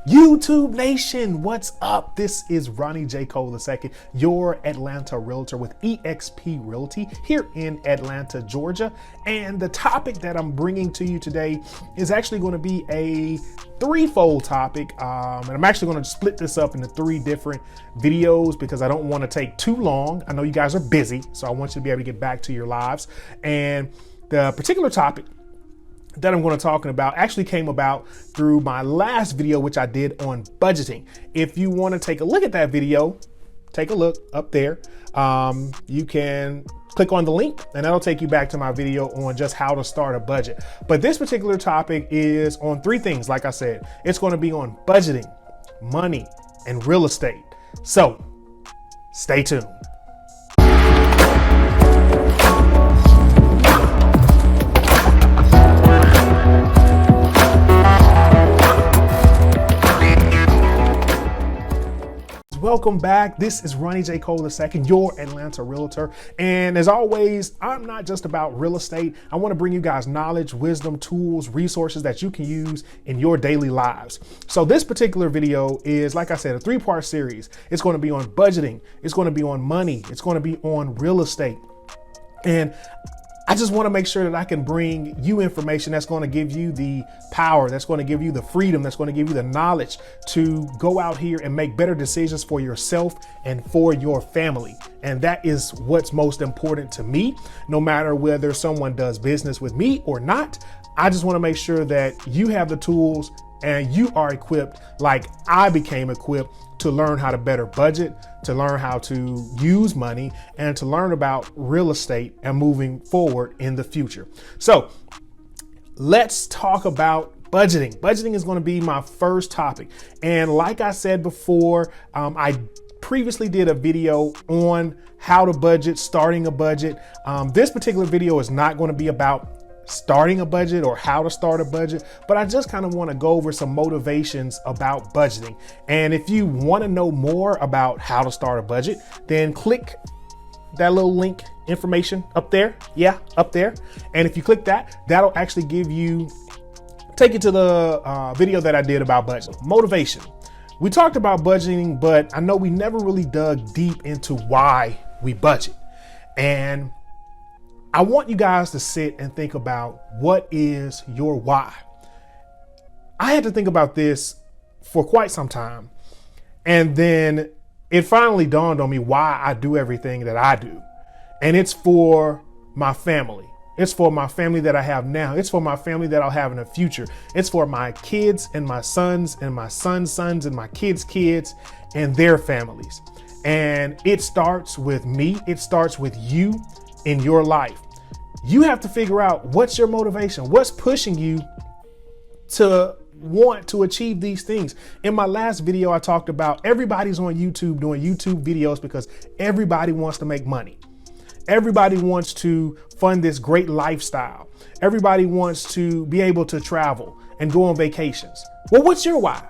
YouTube Nation, what's up? This is Ronnie J. Cole II, your Atlanta realtor with eXp Realty here in Atlanta, Georgia. And the topic that I'm bringing to you today is actually going to be a threefold topic. And I'm actually going to split this up into three different videos because I don't want to take too long. I know you guys are busy, so I want you to be able to get back to your lives. And the particular topic that I'm going to talk about actually came about through my last video, which I did on budgeting. If you want to take a look at that video, take a look up there. You can click on the link and that'll take you back to my video on just how to start a budget. But this particular topic is on three things. Like I said, it's going to be on budgeting, money, and real estate. So stay tuned. Welcome back. This is Ronnie J. Cole II, your Atlanta realtor. And as always, I'm not just about real estate. I want to bring you guys knowledge, wisdom, tools, resources that you can use in your daily lives. So this particular video is, like I said, a three-part series. It's going to be on budgeting. It's going to be on money. It's going to be on real estate. And I just want to make sure that I can bring you information that's going to give you the power, that's going to give you the freedom, that's going to give you the knowledge to go out here and make better decisions for yourself and for your family. And that is what's most important to me, no matter whether someone does business with me or not. I just want to make sure that you have the tools and you are equipped like I became equipped to learn how to better budget, to learn how to use money, and to learn about real estate and moving forward in the future. So let's talk about budgeting. Budgeting is going to be my first topic. And like I said before, I previously did a video on how to budget, starting a budget. This particular video is not going to be about starting a budget or how to start a budget, but I just kind of want to go over some motivations about budgeting. And if you want to know more about how to start a budget, then click that little link information up there. Yeah, up there. And if you click that, that'll actually take you to the video that I did about budgeting. Motivation. We talked about budgeting, but I know we never really dug deep into why we budget. And I want you guys to sit and think about what is your why. I had to think about this for quite some time. And then it finally dawned on me why I do everything that I do. And it's for my family. It's for my family that I have now. It's for my family that I'll have in the future. It's for my kids and my sons and my sons' sons and my kids' kids and their families. And it starts with me. It starts with you in your life. You have to figure out what's your motivation, what's pushing you to want to achieve these things. In my last video, I talked about everybody's on YouTube doing YouTube videos because everybody wants to make money. Everybody wants to fund this great lifestyle. Everybody wants to be able to travel and go on vacations. Well, what's your why?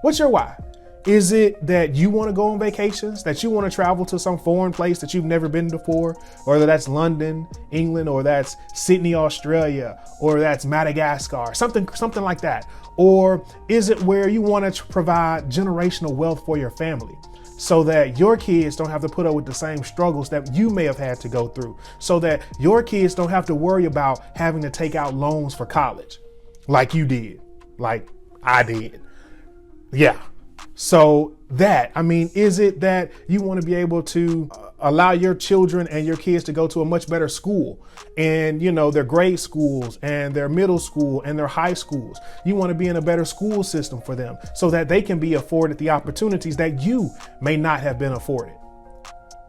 What's your why? Is it that you want to go on vacations, that you want to travel to some foreign place that you've never been before, or whether that's London, England, or that's Sydney, Australia, or that's Madagascar, something like that? Or is it where you want to provide generational wealth for your family so that your kids don't have to put up with the same struggles that you may have had to go through, so that your kids don't have to worry about having to take out loans for college like you did, like I did? Yeah. So is it that you want to be able to allow your children and your kids to go to a much better school and, their grade schools and their middle school and their high schools? You want to be in a better school system for them so that they can be afforded the opportunities that you may not have been afforded.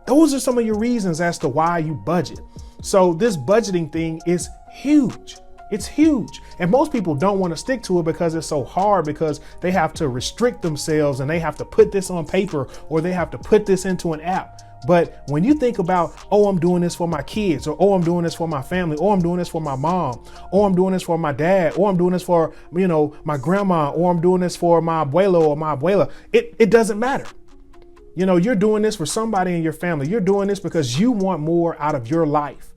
Those are some of your reasons as to why you budget. So this budgeting thing is huge. It's huge. And most people don't want to stick to it because it's so hard, because they have to restrict themselves and they have to put this on paper or they have to put this into an app. But when you think about, oh, I'm doing this for my kids, or oh, I'm doing this for my family, or I'm doing this for my mom, or I'm doing this for my dad, or I'm doing this for, my grandma, or I'm doing this for my abuelo or my abuela, it doesn't matter. You're doing this for somebody in your family. You're doing this because you want more out of your life.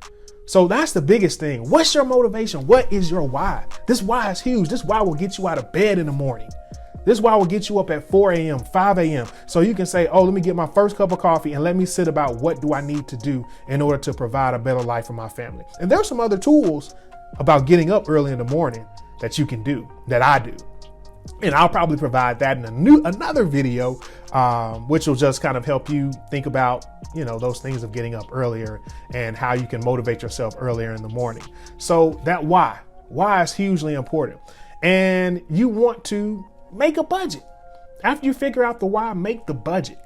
So that's the biggest thing. What's your motivation? What is your why? This why is huge. This why will get you out of bed in the morning. This is why I will get you up at 4 a.m., 5 a.m. So you can say, oh, let me get my first cup of coffee and let me sit about what do I need to do in order to provide a better life for my family. And there's some other tools about getting up early in the morning that you can do, that I do. And I'll probably provide that in another video, which will just kind of help you think about, those things of getting up earlier and how you can motivate yourself earlier in the morning. So that why is hugely important. And you want to make a budget. After you figure out the why, make the budget.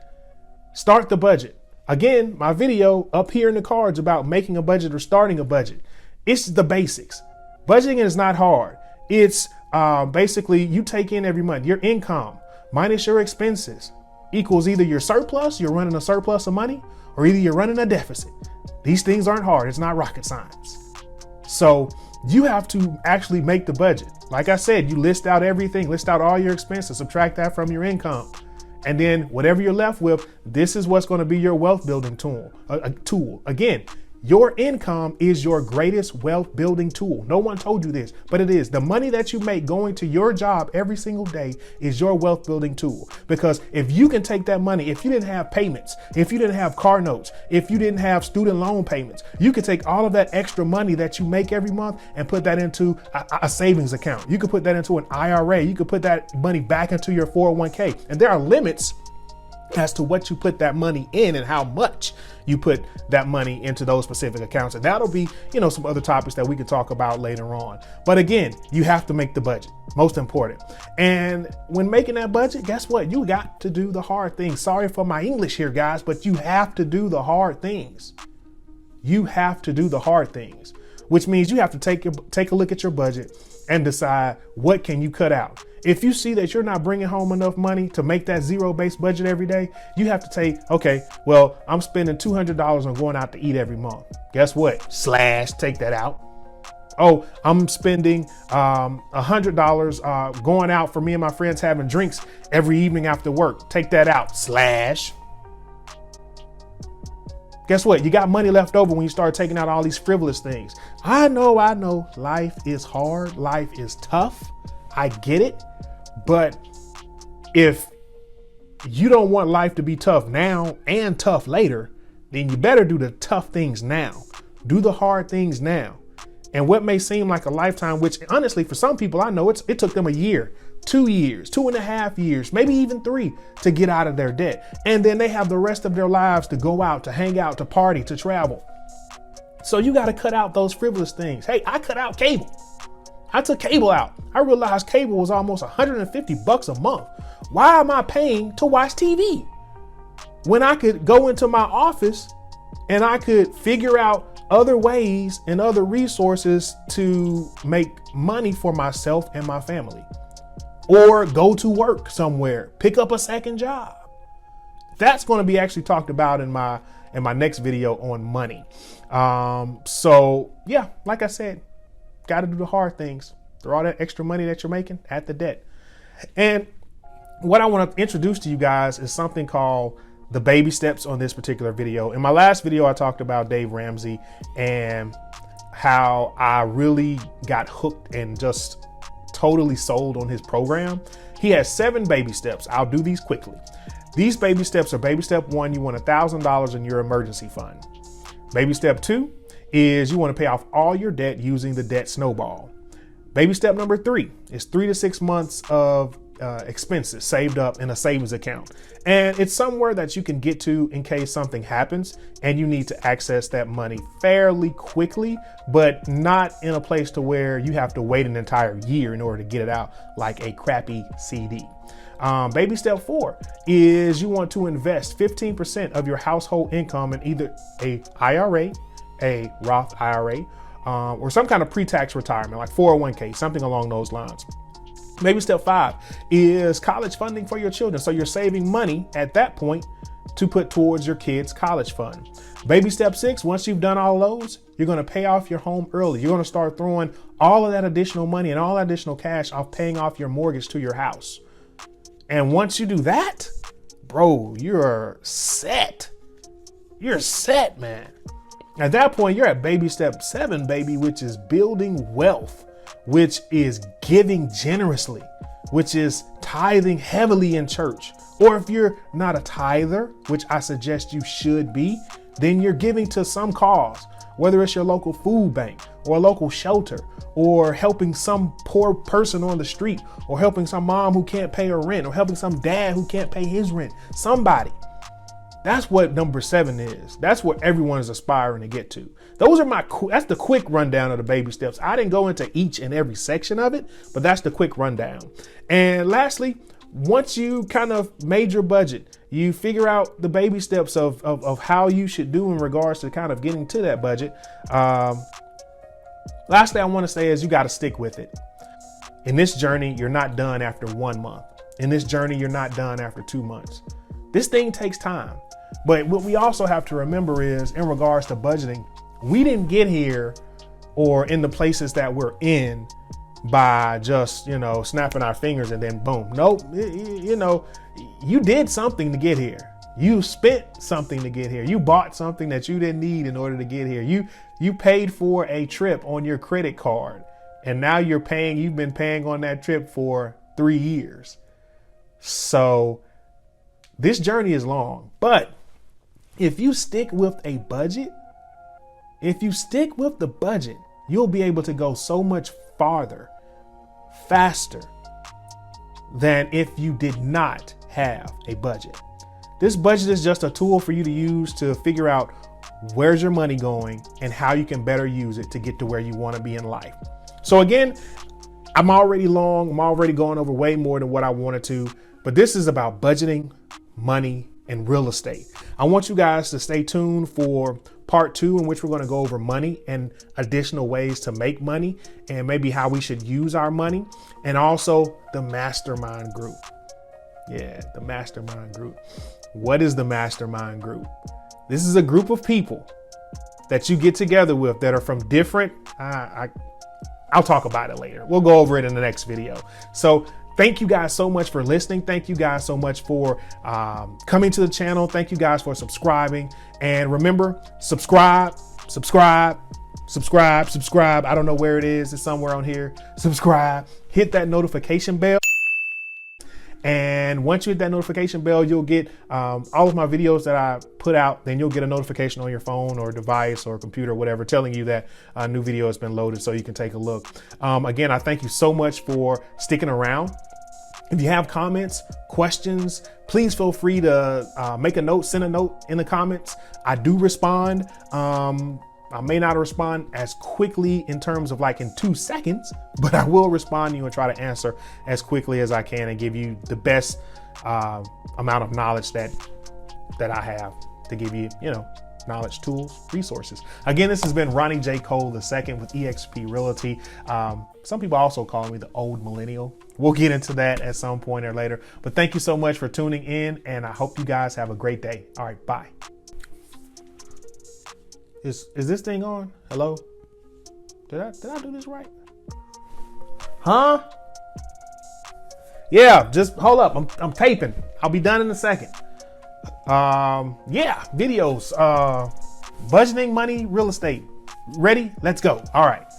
Start the budget. Again, my video up here in the cards about making a budget or starting a budget. It's the basics. Budgeting is not hard. It's basically you take in every month your income minus your expenses equals either your surplus, you're running a surplus of money, or either you're running a deficit. These things aren't hard. It's not rocket science. So you have to actually make the budget. Like I said, you list out everything, list out all your expenses, subtract that from your income. And then whatever you're left with, this is what's going to be your wealth building tool. Again, your income is your greatest wealth building tool. No one told you this, but it is. The money that you make going to your job every single day is your wealth building tool. Because if you can take that money, if you didn't have payments, if you didn't have car notes, if you didn't have student loan payments, you could take all of that extra money that you make every month and put that into a savings account. You could put that into an IRA. You could put that money back into your 401k. And there are limits as to what you put that money in and how much you put that money into those specific accounts. And that'll be, some other topics that we could talk about later on. But again, you have to make the budget, most important. And when making that budget, guess what? You got to do the hard things. Sorry for my English here, guys, but you have to do the hard things. You have to do the hard things, which means you have to take a look at your budget and decide what can you cut out. If you see that you're not bringing home enough money to make that zero-based budget every day, you have to take, okay, well, I'm spending $200 on going out to eat every month. Guess what? Take that out. Oh, I'm spending $100 going out for me and my friends having drinks every evening after work. Take that out. Guess what? You got money left over when you start taking out all these frivolous things. I know. Life is hard. Life is tough. I get it. But if you don't want life to be tough now and tough later, then you better do the tough things now. Do the hard things now. And what may seem like a lifetime, which honestly, for some people, I know it took them a year, 2 years, 2.5 years, maybe even 3 to get out of their debt. And then they have the rest of their lives to go out, to hang out, to party, to travel. So you got to cut out those frivolous things. Hey, I cut out cable. I took cable out. I realized cable was almost $150 a month. Why am I paying to watch TV when I could go into my office and I could figure out other ways and other resources to make money for myself and my family, or go to work somewhere, pick up a second job? That's going to be actually talked about in my next video on money. So yeah, like I said, got to do the hard things. Throw all that extra money that you're making at the debt. And what I want to introduce to you guys is something called the baby steps on this particular video. In my last video, I talked about Dave Ramsey and how I really got hooked and just totally sold on his program. He has 7 baby steps. I'll do these quickly. These baby steps are: baby step 1, you want $1,000 in your emergency fund. Baby step 2 is you want to pay off all your debt using the debt snowball. Baby step number 3 is 3 to 6 months of expenses saved up in a savings account. And it's somewhere that you can get to in case something happens and you need to access that money fairly quickly, but not in a place to where you have to wait an entire year in order to get it out like a crappy CD. Baby step 4 is you want to invest 15% of your household income in either a IRA, a Roth IRA, or some kind of pre-tax retirement like 401k, something along those lines. Baby step 5 is college funding for your children. So you're saving money at that point to put towards your kids' college fund. Baby step 6, once you've done all those, you're going to pay off your home early. You're going to start throwing all of that additional money and all that additional cash off paying off your mortgage to your house. And once you do that, bro, you're set. You're set, man. At that point, you're at baby step 7, baby, which is building wealth, which is giving generously, which is tithing heavily in church, or if you're not a tither, which I suggest you should be, then you're giving to some cause, whether it's your local food bank or a local shelter, or helping some poor person on the street, or helping some mom who can't pay her rent, or helping some dad who can't pay his rent. Somebody. That's what number 7 is. That's what everyone is aspiring to get to. That's the quick rundown of the baby steps. I didn't go into each and every section of it, but that's the quick rundown. And lastly, once you kind of made your budget, you figure out the baby steps of how you should do in regards to kind of getting to that budget. Lastly, I want to say is you got to stick with it. In this journey, you're not done after 1 month. In this journey, you're not done after 2 months. This thing takes time. But what we also have to remember is in regards to budgeting, we didn't get here or in the places that we're in by just, snapping our fingers and then boom. Nope. You did something to get here. You spent something to get here. You bought something that you didn't need in order to get here. You paid for a trip on your credit card, and now you've been paying on that trip for 3 years. So this journey is long, but if you stick with a budget, you'll be able to go so much farther, faster than if you did not have a budget. This budget is just a tool for you to use to figure out where's your money going and how you can better use it to get to where you want to be in life. So again, I'm already going over way more than what I wanted to, but this is about budgeting, money, and real estate. I want you guys to stay tuned for part 2, in which we're going to go over money and additional ways to make money and maybe how we should use our money, and also the mastermind group. Yeah, the mastermind group. What is the mastermind group? This is a group of people that you get together with that are from different, I'll talk about it later. We'll go over it in the next video. So thank you guys so much for listening. Thank you guys so much for coming to the channel. Thank you guys for subscribing. And remember, subscribe. I don't know where it is. It's somewhere on here. Subscribe. Hit that notification bell. And once you hit that notification bell, you'll get all of my videos that I put out. Then you'll get a notification on your phone or device or computer, whatever, telling you that a new video has been loaded so you can take a look. Again, I thank you so much for sticking around. If you have comments, questions, please feel free to make a note, send a note in the comments. I do respond. I may not respond as quickly in terms of like in 2 seconds, but I will respond to you and try to answer as quickly as I can and give you the best amount of knowledge that I have to give you, knowledge, tools, resources. Again, this has been Ronnie J. Cole II with eXp Realty. Some people also call me the old millennial. We'll get into that at some point or later. But thank you so much for tuning in, and I hope you guys have a great day. All right, bye. Is this thing on? Hello? Did I do this right? Huh? Yeah, just hold up. I'm taping. I'll be done in a second. Yeah, videos, budgeting, money, real estate. Ready? Let's go. All right.